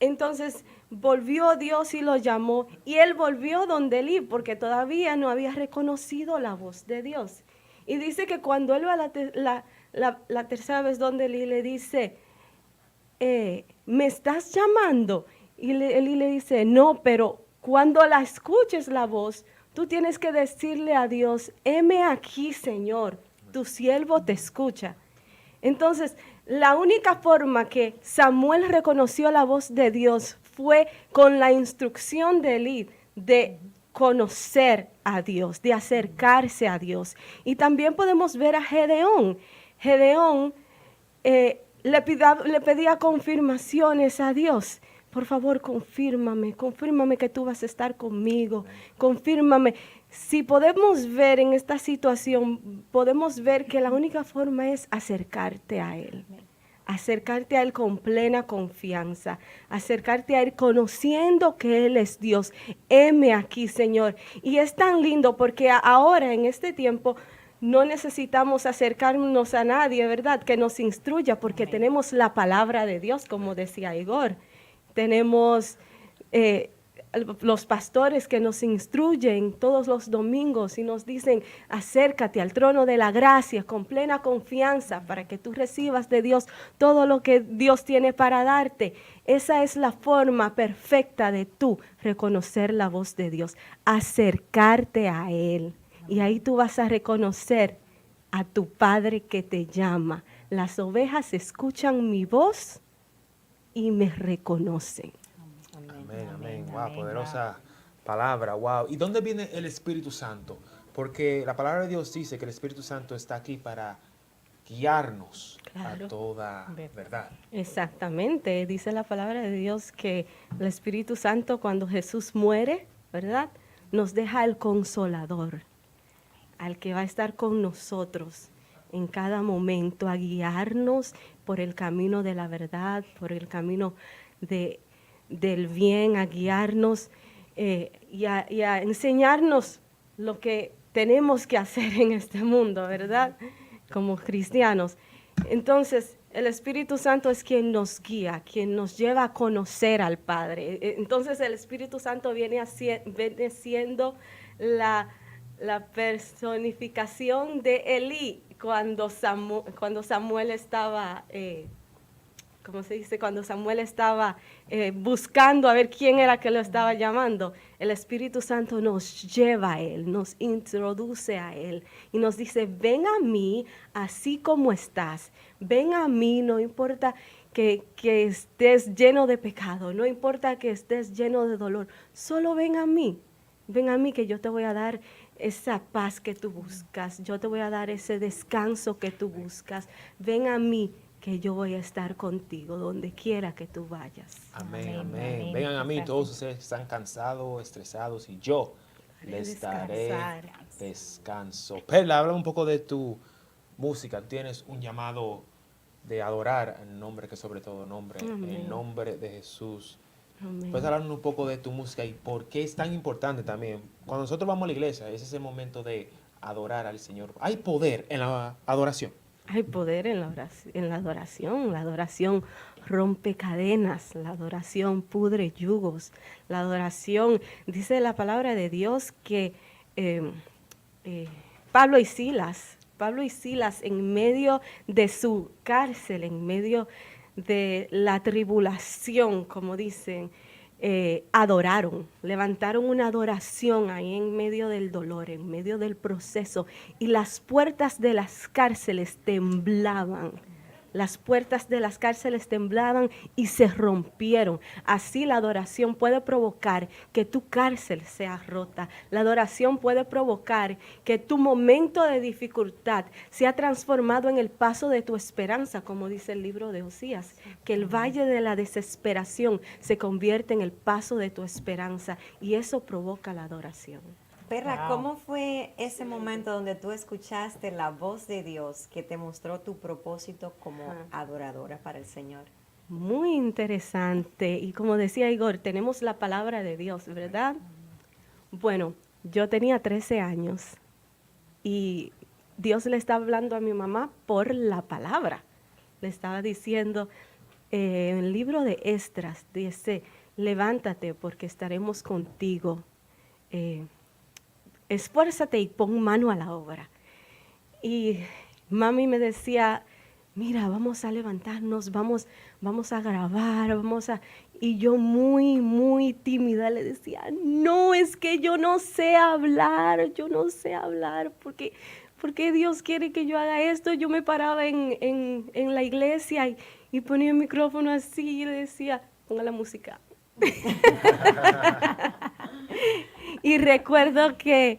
Entonces volvió Dios y lo llamó y él volvió donde Elí, porque todavía no había reconocido la voz de Dios. Y dice que cuando él va la tercera vez donde Elí le dice, ¿me estás llamando? Y Elí le dice, no, pero cuando la escuches la voz, tú tienes que decirle a Dios, heme aquí, Señor, tu siervo te escucha. Entonces, la única forma que Samuel reconoció la voz de Dios fue con la instrucción de Elí de conocer a Dios, de acercarse a Dios. Y también podemos ver a Gedeón. Gedeón le pedía confirmaciones a Dios. Por favor, confírmame que tú vas a estar conmigo, confírmame. Si podemos ver en esta situación, podemos ver que la única forma es acercarte a Él con plena confianza, acercarte a Él conociendo que Él es Dios. Heme aquí, Señor. Y es tan lindo porque ahora, en este tiempo, no necesitamos acercarnos a nadie, ¿verdad? Que nos instruya porque tenemos la palabra de Dios, como decía Igor. Tenemos los pastores que nos instruyen todos los domingos y nos dicen, acércate al trono de la gracia con plena confianza para que tú recibas de Dios todo lo que Dios tiene para darte. Esa es la forma perfecta de tú reconocer la voz de Dios, acercarte a Él. Y ahí tú vas a reconocer a tu Padre que te llama. Las ovejas escuchan mi voz y me reconocen. Amén, amén. Wow, poderosa palabra, wow. ¿Y dónde viene el Espíritu Santo? Porque la palabra de Dios dice que el Espíritu Santo está aquí para guiarnos a toda verdad. Exactamente, dice la palabra de Dios que el Espíritu Santo cuando Jesús muere, ¿verdad? Nos deja el Consolador, al que va a estar con nosotros en cada momento, a guiarnos por el camino de la verdad, por el camino del bien, a guiarnos y a enseñarnos lo que tenemos que hacer en este mundo, ¿verdad? Como cristianos. Entonces, el Espíritu Santo es quien nos guía, quien nos lleva a conocer al Padre. Entonces, el Espíritu Santo viene siendo la personificación de Elí cuando Samuel estaba, ¿cómo se dice? Cuando Samuel estaba buscando a ver quién era que lo estaba llamando. El Espíritu Santo nos lleva a Él, nos introduce a Él y nos dice, ven a mí así como estás. Ven a mí, no importa que estés lleno de pecado, no importa que estés lleno de dolor, solo ven a mí. Ven a mí que yo te voy a dar esa paz que tú buscas, yo te voy a dar ese descanso que tú buscas. Ven a mí que yo voy a estar contigo donde quiera que tú vayas. Amén, amén. Vengan a mí, todos ustedes que están cansados, estresados, y yo les daré descanso. Perla, habla un poco de tu música. Tienes un llamado de adorar el nombre que sobre todo nombre, el nombre de Jesús. Amén. Puedes hablar un poco de tu música y por qué es tan importante también. Cuando nosotros vamos a la iglesia, ese es el momento de adorar al Señor. Hay poder en la adoración. Hay poder en la adoración. La adoración rompe cadenas, la adoración pudre yugos, la adoración, dice la palabra de Dios que Pablo y Silas en medio de su cárcel, en medio de la tribulación, como dicen, adoraron, levantaron una adoración ahí en medio del dolor, en medio del proceso, y las puertas de las cárceles temblaban. Las puertas de las cárceles temblaban y se rompieron. Así la adoración puede provocar que tu cárcel sea rota. La adoración puede provocar que tu momento de dificultad sea transformado en el paso de tu esperanza, como dice el libro de Osías, que el valle de la desesperación se convierte en el paso de tu esperanza y eso provoca la adoración. Perla, Wow. ¿cómo fue ese momento donde tú escuchaste la voz de Dios que te mostró tu propósito como adoradora para el Señor? Muy interesante. Y como decía Igor, tenemos la palabra de Dios, ¿verdad? Bueno, yo tenía 13 años y Dios le estaba hablando a mi mamá por la palabra. Le estaba diciendo, en el libro de Esdras, dice, levántate porque estaremos contigo. Esfuérzate y pon mano a la obra. Y mami me decía, mira, vamos a levantarnos, vamos a grabar, Y yo muy tímida le decía, no, es que yo no sé hablar, porque Dios quiere que yo haga esto. Yo me paraba en la iglesia y ponía el micrófono así y le decía, ponga la música. Y recuerdo que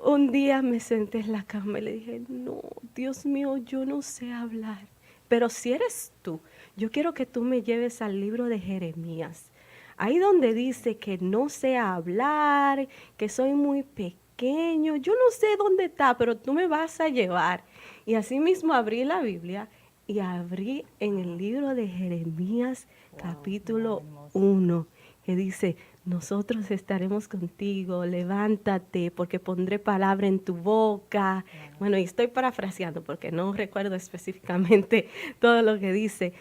un día me senté en la cama y le dije, no, Dios mío, yo no sé hablar, pero si eres tú, yo quiero que tú me lleves al libro de Jeremías, ahí donde dice que no sé hablar, que soy muy pequeño, yo no sé dónde está, pero tú me vas a llevar. Y así mismo abrí la Biblia y abrí en el libro de Jeremías, capítulo 1, que dice, nosotros estaremos contigo, levántate, porque pondré palabra en tu boca. Bueno, y estoy parafraseando porque no recuerdo específicamente todo lo que dice,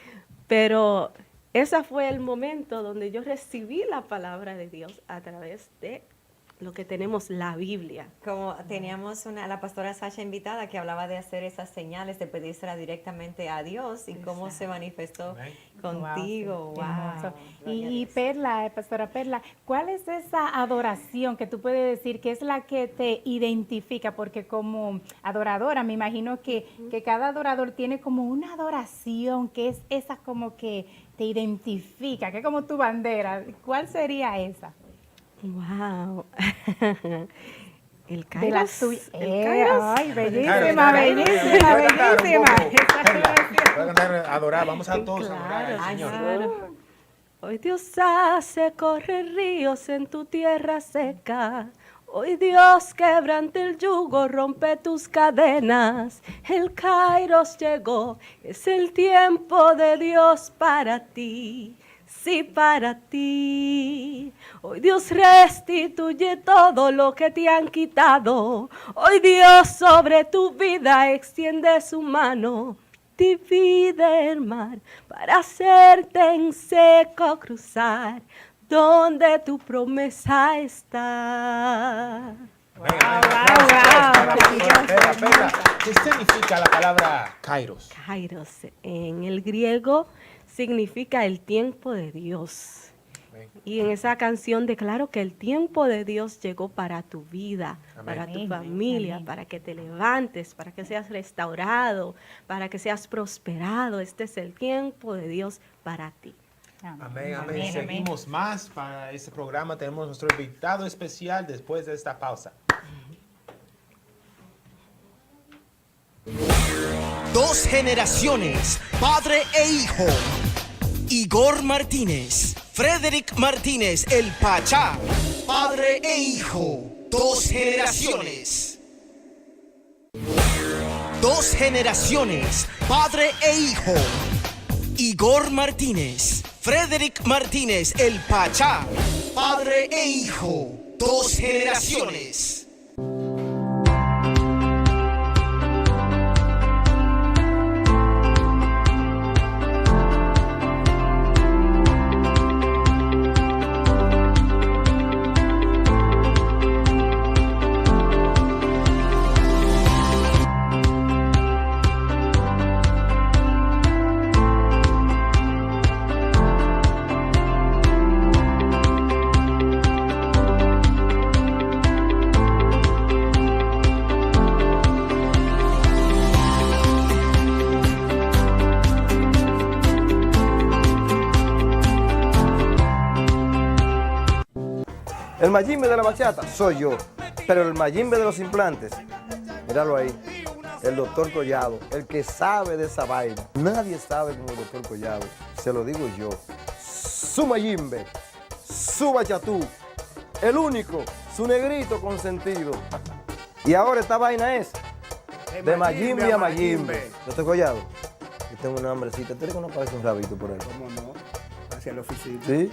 pero ese fue el momento donde yo recibí la palabra de Dios a través de lo que tenemos, la Biblia. Como teníamos la pastora Sasha invitada que hablaba de hacer esas señales, de pedírsela directamente a Dios y cómo se manifestó contigo. Wow, sí, qué hermoso. Gloria a Y Dios. Perla, pastora Perla, ¿cuál es esa adoración que tú puedes decir que es la que te identifica? Porque como adoradora, me imagino que cada adorador tiene como una adoración que es esa como que te identifica, que es como tu bandera. ¿Cuál sería esa? Wow. El De las Kairos. tuyas. El Kairos. Ay, bellísima, Claro, bellísima, puede cantar un bellísima. poco. Esa Perla, adoración. puede cantar, adorar, vamos a todos a adorar Claro, al Señor. claro. Hoy Dios hace correr ríos en tu tierra seca. Hoy Dios quebrante el yugo, rompe tus cadenas. El Kairos llegó, es el tiempo de Dios para ti. Sí, para ti. Hoy Dios restituye todo lo que te han quitado. Hoy Dios sobre tu vida extiende su mano. Divide el mar para hacerte en seco cruzar donde tu promesa está. Venga, venga, Perla, ¿qué significa la palabra Kairos? Kairos en el griego significa el tiempo de Dios. Y en esa canción declaro que el tiempo de Dios llegó para tu vida, Amén. para tu Amén. familia, Amén. para que te levantes, para que seas restaurado, para que seas prosperado. Este es el tiempo de Dios para ti. Amén, amén. Seguimos más para este programa. Tenemos nuestro invitado especial después de esta pausa. Dos generaciones, padre e hijo. Igor Martínez, Frederick Martínez, el Pachá, padre e hijo. Dos generaciones. Dos generaciones, padre e hijo. Igor Martínez, Frederick Martínez, el Pachá, padre e hijo. Dos generaciones. El mayimbe de la bachata soy yo, pero el mayimbe de los implantes, míralo ahí, el doctor Collado, el que sabe de esa vaina. Nadie sabe como el doctor Collado, se lo digo yo. Su mayimbe, su bachatú, el único, su negrito consentido. Y ahora esta vaina es de Mayimbe a Mayimbe. Yo estoy collado. Yo tengo una hambrecita. ¿Tú crees que no aparece un rabito por ahí? ¿Cómo no? Hacia la oficina. ¿Sí?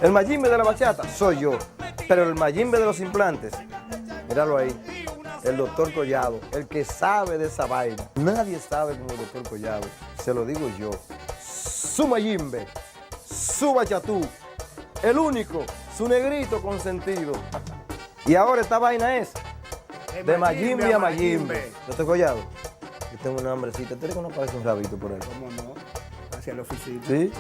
El Mayimbe de la bachata soy yo, pero el Mayimbe de los implantes, míralo ahí, el doctor Collado, el que sabe de esa vaina. Nadie sabe como el doctor Collado, se lo digo yo. Su Mayimbe, su bachatú, el único, su negrito consentido. Y ahora esta vaina es de Mayimbe a Mayimbe. Yo estoy Collado. Yo tengo una hambrecita. ¿Tú crees que no aparece un rabito por ahí? ¿Cómo no? Hacia la oficina. ¿Sí?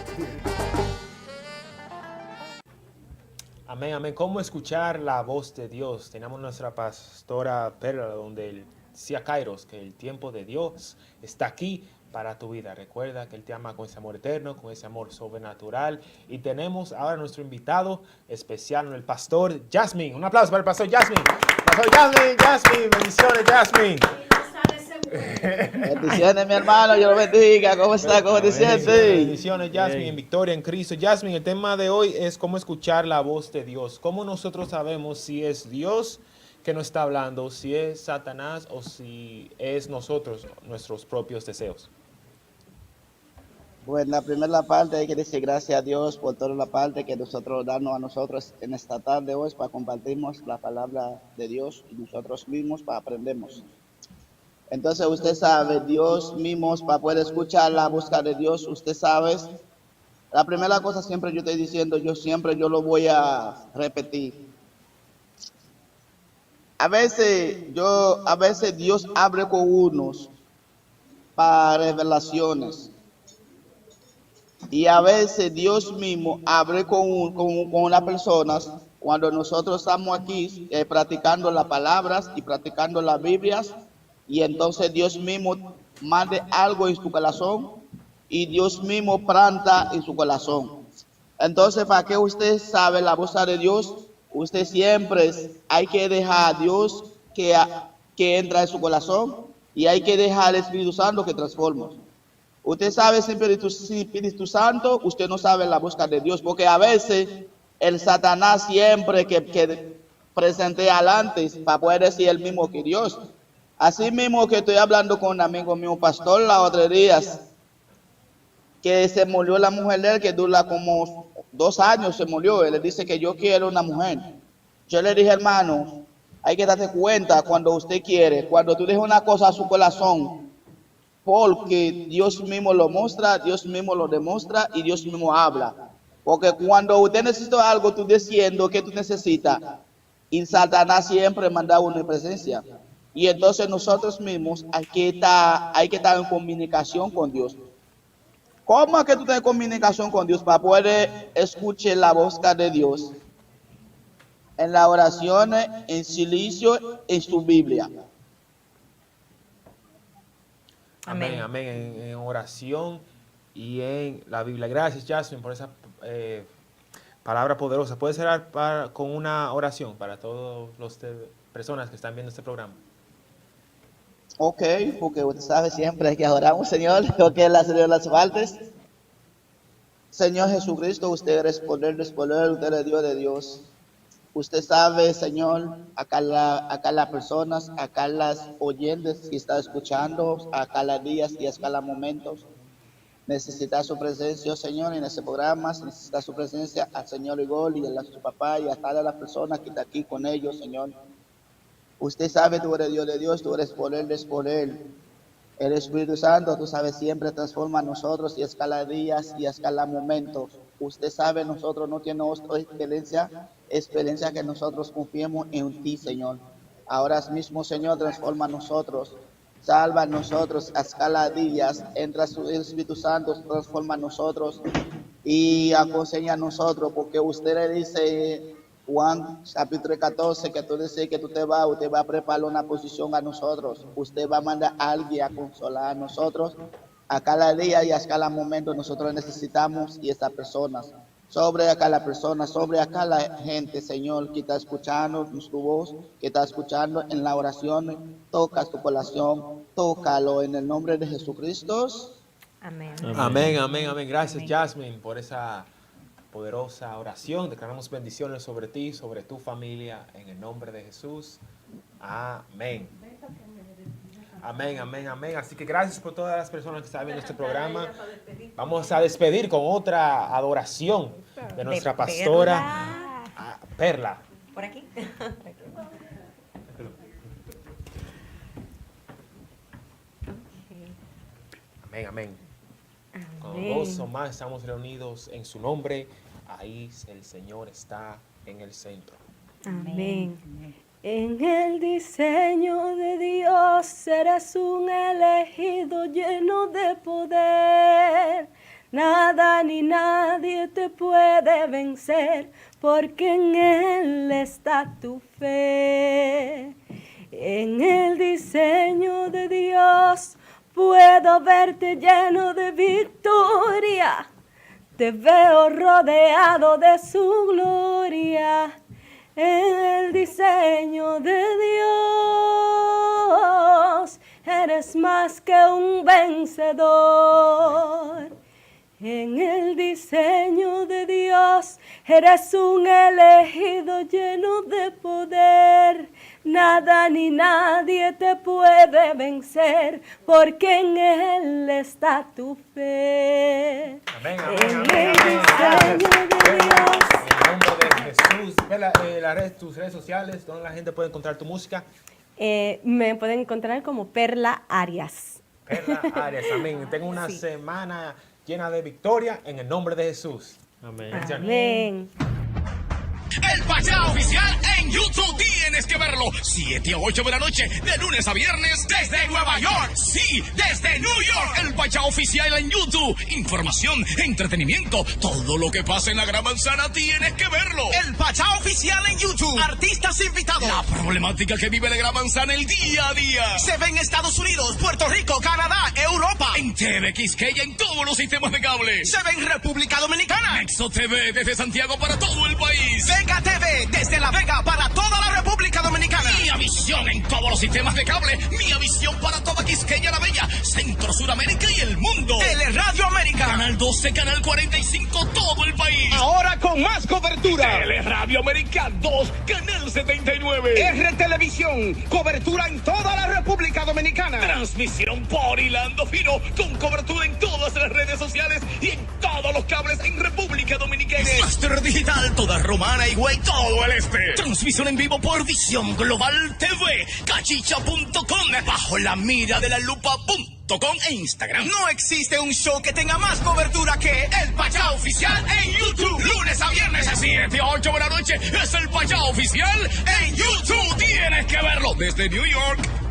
Amén, amén. ¿Cómo escuchar la voz de Dios? Tenemos nuestra pastora Perla, donde él decía Kairos, que el tiempo de Dios está aquí para tu vida. Recuerda que Él te ama con ese amor eterno, con ese amor sobrenatural. Y tenemos ahora nuestro invitado especial, el pastor Jasmine. Un aplauso para el pastor Jasmine. Pastor Jasmine, bendiciones Jasmine. Bendiciones, mi hermano, Dios lo bendiga. ¿Cómo está? ¿Cómo te sientes? Bendiciones, Jasmine, en victoria en Cristo. Jasmine, el tema de hoy es cómo escuchar la voz de Dios. ¿Cómo nosotros sabemos si es Dios que nos está hablando, si es Satanás o si es nosotros, nuestros propios deseos? Bueno, la primera parte hay que decir gracias a Dios por toda la parte que nosotros darnos a nosotros en esta tarde hoy para compartirnos la palabra de Dios y nosotros mismos para aprendemos. Entonces usted sabe, Dios mismo, para poder escuchar la búsqueda de Dios, usted sabe, la primera cosa siempre yo estoy diciendo, yo lo voy a repetir. A veces Dios abre con unos para revelaciones. Y a veces Dios mismo abre con unas personas cuando nosotros estamos aquí practicando las palabras y practicando las Biblias. Y entonces Dios mismo mande algo en su corazón y Dios mismo planta en su corazón. Entonces, para que usted sabe la voz de Dios, usted siempre hay que dejar a Dios que entra en su corazón y hay que dejar al Espíritu Santo que transforma. Usted sabe sin Espíritu Santo, usted no sabe la búsqueda de Dios, porque a veces el Satanás siempre que presente adelante para poder decir el mismo que Dios. Así mismo que estoy hablando con un amigo mío, pastor, la otra día, que se murió la mujer de él, que dura como 2 años, se murió. Él le dice que yo quiero una mujer. Yo le dije, hermano, hay que darse cuenta cuando usted quiere, cuando tú dejas una cosa a su corazón, porque Dios mismo lo muestra, Dios mismo lo demuestra y Dios mismo habla. Porque cuando usted necesita algo, tú diciendo que tú necesitas, y Satanás siempre manda una presencia. Y entonces nosotros mismos hay que estar en comunicación con Dios. ¿Cómo es que tú tienes comunicación con Dios para poder escuchar la voz de Dios? En la oración, en silencio, en su Biblia. Amén, amén. En oración y en la Biblia. Gracias, Jasmine, por esa palabra poderosa. ¿Puedes cerrar con una oración para todas las personas que están viendo este programa? Ok, porque usted sabe siempre que oramos, Señor, porque Él hace las partes. Señor Jesucristo, usted es poder, usted es Dios de Dios. Usted sabe, Señor, acá las personas, acá las oyentes que están escuchando, acá las días y acá los momentos. Necesita su presencia, Señor, en ese programa. Necesita su presencia al Señor Igor y a su papá y a todas las personas que están aquí con ellos, Señor. Usted sabe, tú eres Dios de Dios, tú eres poder. El Espíritu Santo, tú sabes, siempre transforma a nosotros y escala días y escala momentos. Usted sabe, nosotros no tenemos experiencia que nosotros confiemos en ti, Señor. Ahora mismo, Señor, transforma a nosotros, salva a nosotros, escala días, entra el Espíritu Santo, transforma a nosotros y aconseja a nosotros, porque usted le dice, Juan capítulo 14, que tú dices que usted va a preparar una posición a nosotros, usted va a mandar a alguien a consolar a nosotros, a cada día y a cada momento nosotros necesitamos y estas personas, sobre a cada persona, sobre a cada gente, Señor, que está escuchando tu voz, que está escuchando en la oración, toca tu corazón, tócalo en el nombre de Jesucristo. Amén. Amén, amén, amén. Gracias, amén. Jasmine, por esa poderosa oración. Declaramos bendiciones sobre ti, sobre tu familia, en el nombre de Jesús. Amén. Amén, amén, amén. Así que gracias por todas las personas que están viendo este programa. Vamos a despedir con otra adoración de nuestra pastora Perla. Por aquí. Amén, amén. Cuando dos o más estamos reunidos en su nombre, ahí el Señor está en el centro. Amén. En el diseño de Dios eres un elegido lleno de poder. Nada ni nadie te puede vencer, porque en Él está tu fe. En el diseño de Dios puedo verte lleno de victoria. Te veo rodeado de su gloria. En el diseño de Dios eres más que un vencedor. En el diseño de Dios eres un elegido lleno de poder. Nada ni nadie te puede vencer, porque en Él está tu fe. Amén, amén, En amén, el amén. diseño de Dios. En el nombre de Jesús. Vela, tus redes sociales, donde la gente puede encontrar tu música. Me pueden encontrar como Perla Arias. Perla Arias, amén. Tengo una semana llena de victoria en el nombre de Jesús. Amén. Amén. El Pachá Oficial en YouTube, tienes que verlo. 7 a 8 de la noche, de lunes a viernes, desde Nueva York. Sí, desde New York. El Pachá Oficial en YouTube. Información, entretenimiento, todo lo que pasa en la Gran Manzana, tienes que verlo. El Pachá Oficial en YouTube. Artistas invitados. La problemática que vive la Gran Manzana el día a día. Se ve en Estados Unidos, Puerto Rico, Canadá, Europa. En TV Quisqueya, en todos los sistemas de cable. Se ve en República Dominicana. Nexo TV desde Santiago para todo el país. Vega TV desde La Vega para toda la República Dominicana. Mía Visión en todos los sistemas de cable. Mía Visión para toda Quisqueya, La Bella, Centro, Suramérica y el mundo. Teleradio América. Canal 12, Canal 45, todo el país. Ahora con más cobertura. Teleradio América 2, Canal 79. R Televisión, cobertura en toda la República Dominicana. Transmisión por Hilando Fino, con cobertura en todas las redes sociales y en todos los cables en República Dominicana. Master Digital, toda Romana y Güey, todo el este. Transmisión en vivo por Visión Global TV, cachicha.com, bajo la mira de la lupa.com e Instagram. No existe un show que tenga más cobertura que el Pachá Oficial en YouTube. Lunes a viernes a 7 a 8 de la noche es el Pachá Oficial en YouTube. Tienes que verlo desde New York.